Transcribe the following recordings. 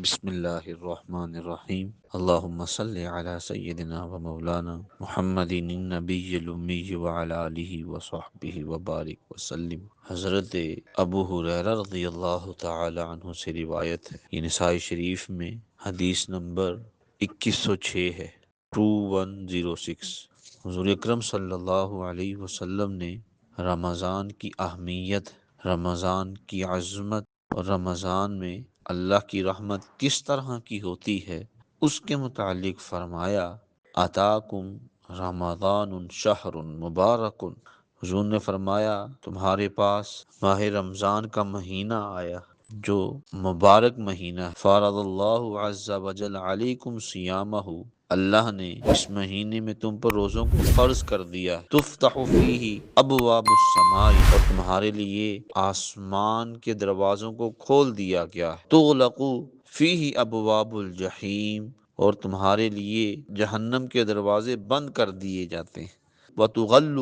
بسم اللہ الرحمن الرحیم اللہم صلی علی سیدنا و مولانا محمد النبی الامی وعلی آلہ وصحبہ وبارک وسلم۔ حضرت ابو ہریرہ رضی اللہ تعالی عنہ سے روایت ہے، یہ نسائی شریف میں حدیث نمبر 2106 ہے، 2106۔ حضور اکرم صلی اللہ علیہ وسلم نے رمضان کی اہمیت، رمضان کی عظمت اور رمضان میں اللہ کی رحمت کس طرح کی ہوتی ہے اس کے متعلق فرمایا، اتاکم رمضان شہر مبارک۔ حضور نے فرمایا تمہارے پاس ماہ رمضان کا مہینہ آیا جو مبارک مہینہ ہے، فرض اللہ عز وجل علیکم صیامہ، اللہ نے اس مہینے میں تم پر روزوں کو فرض کر دیا ہے، تفتح فیہ ابواب السماء، اور تمہارے لیے آسمان کے دروازوں کو کھول دیا گیا ہے، تغلق فیہ ابواب الجحیم، اور تمہارے لیے جہنم کے دروازے بند کر دیے جاتے ہیں، وتغل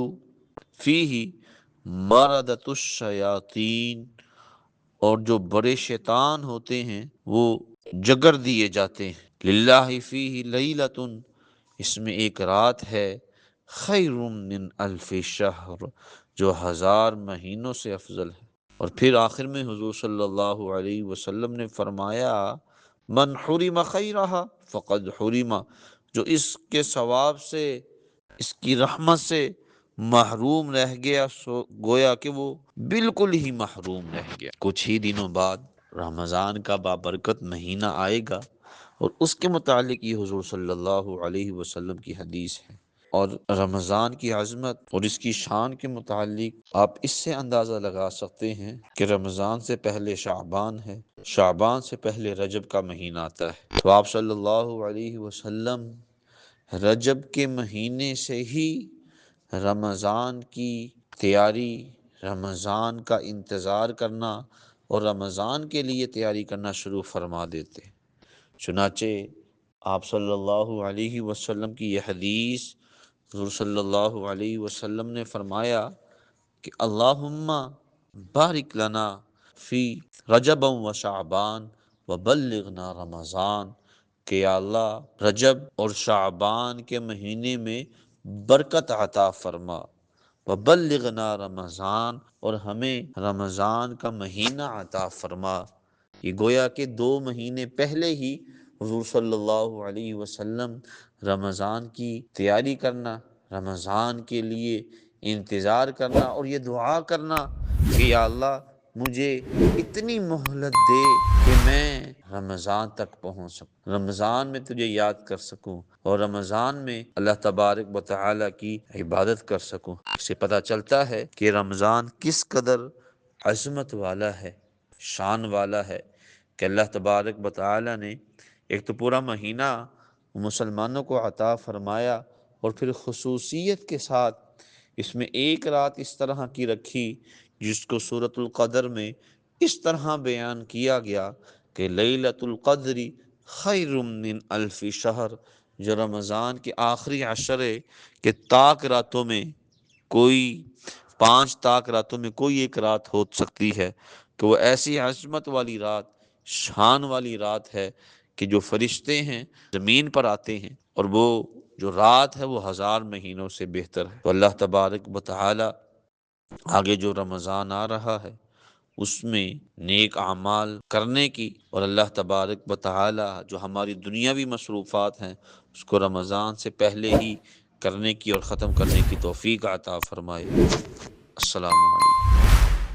فیہ مردۃ الشیاطین، اور جو بڑے شیطان ہوتے ہیں وہ جگر دیے جاتے ہیں، للہ فیہ لیلۃ، اس میں ایک رات ہے، خیر من الف شہر، جو 1000 مہینوں سے افضل ہے۔ اور پھر آخر میں حضور صلی اللہ علیہ وسلم نے فرمایا، من حرم خیرہ فقد حرم، جو اس کے ثواب سے، اس کی رحمت سے محروم رہ گیا سو گویا کہ وہ بالکل ہی محروم رہ گیا۔ کچھ ہی دنوں بعد رمضان کا بابرکت مہینہ آئے گا، اور اس کے متعلق یہ حضور صلی اللہ علیہ وسلم کی حدیث ہے۔ اور رمضان کی عظمت اور اس کی شان کے متعلق آپ اس سے اندازہ لگا سکتے ہیں کہ رمضان سے پہلے شعبان ہے، شعبان سے پہلے رجب کا مہینہ آتا ہے، تو آپ صلی اللہ علیہ وسلم رجب کے مہینے سے ہی رمضان کی تیاری، رمضان کا انتظار کرنا اور رمضان کے لیے تیاری کرنا شروع فرما دیتے۔ چنانچہ آپ صلی اللہ علیہ وسلم کی یہ حدیث، حضور صلی اللہ علیہ وسلم نے فرمایا کہ اللہم بارک لنا فی رجب و شعبان وبلغنا رمضان، کہ یا اللہ رجب اور شعبان کے مہینے میں برکت عطا فرما، وبلغنا رمضان، اور ہمیں رمضان کا مہینہ عطا فرما۔ یہ گویا کہ 2 مہینے پہلے ہی حضور صلی اللہ علیہ وسلم رمضان کی تیاری کرنا، رمضان کے لیے انتظار کرنا اور یہ دعا کرنا کہ یا اللہ مجھے اتنی مہلت دے کہ میں رمضان تک پہنچ سکوں، رمضان میں تجھے یاد کر سکوں، اور رمضان میں اللہ تبارک و تعالی کی عبادت کر سکوں۔ اس سے پتہ چلتا ہے کہ رمضان کس قدر عظمت والا ہے، شان والا ہے، کہ اللہ تبارک و تعالی نے ایک تو پورا مہینہ مسلمانوں کو عطا فرمایا، اور پھر خصوصیت کے ساتھ اس میں ایک رات اس طرح کی رکھی جس کو سورۃ القدر میں اس طرح بیان کیا گیا کہ لیلۃ القدر خیر من الف شہر، جو رمضان کے آخری عشرے کے طاق راتوں میں کوئی 5 طاق راتوں میں کوئی ایک رات ہو سکتی ہے، کہ وہ ایسی عظمت والی رات، شان والی رات ہے کہ جو فرشتے ہیں زمین پر آتے ہیں، اور وہ جو رات ہے وہ 1000 مہینوں سے بہتر ہے۔ تو اللہ تبارک و تعالی آگے جو رمضان آ رہا ہے اس میں نیک اعمال کرنے کی، اور اللہ تبارک و تعالی جو ہماری دنیاوی مصروفات ہیں اس کو رمضان سے پہلے ہی کرنے کی اور ختم کرنے کی توفیق عطا فرمائے۔ السلام علیکم۔